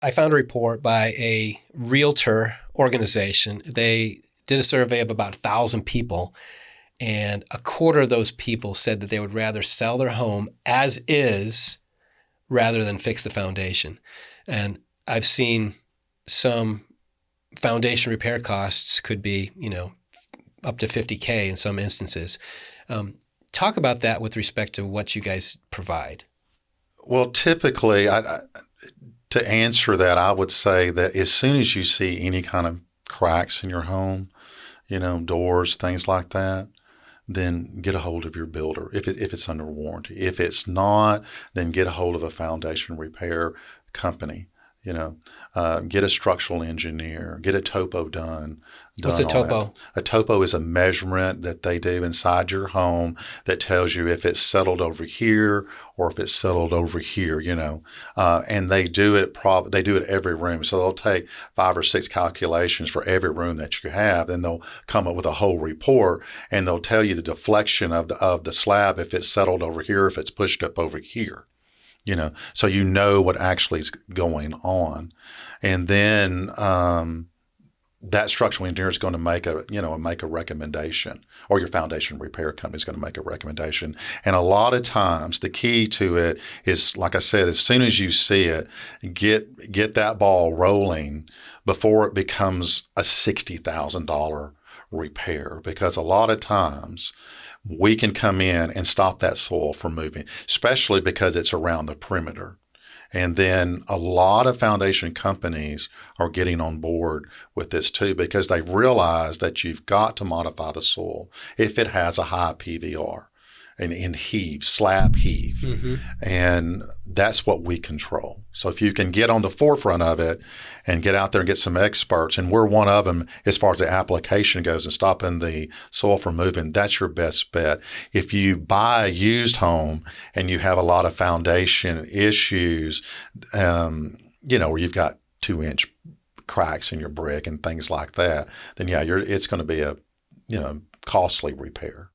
I found a report by a realtor organization. They did a survey of about 1,000 people, and a quarter of those people said that they would rather sell their home as is rather than fix the foundation. And I've seen some foundation repair costs could be, up to 50K in some instances. Talk about that with respect to what you guys provide. Well, typically, to answer that, I would say that as soon as you see any kind of cracks in your home, doors, things like that, then get a hold of your builder if it's under warranty. If it's not, then get a hold of a foundation repair company. Get a structural engineer, get a topo done What's a on it. topo? A topo is a measurement that they do inside your home that tells you if it's settled over here or if it's settled over here. And they do it. They do it every room, so they'll take 5 or 6 calculations for every room that you have. Then they'll come up with a whole report, and they'll tell you the deflection of the slab, if it's settled over here, if it's pushed up over here. So what actually is going on. And then that structural engineer is going to make a recommendation, or your foundation repair company is going to make a recommendation. And a lot of times the key to it is, like I said, as soon as you see it, get that ball rolling before it becomes a $60,000 repair, because a lot of times we can come in and stop that soil from moving, especially because it's around the perimeter. And then a lot of foundation companies are getting on board with this too, because they realize that you've got to modify the soil if it has a high PVR and slab heave. Mm-hmm. And that's what we control. So if you can get on the forefront of it and get out there and get some experts, and we're one of them as far as the application goes and stopping the soil from moving, that's your best bet. If you buy a used home and you have a lot of foundation issues, where you've got 2-inch cracks in your brick and things like that, then it's going to be a costly repair.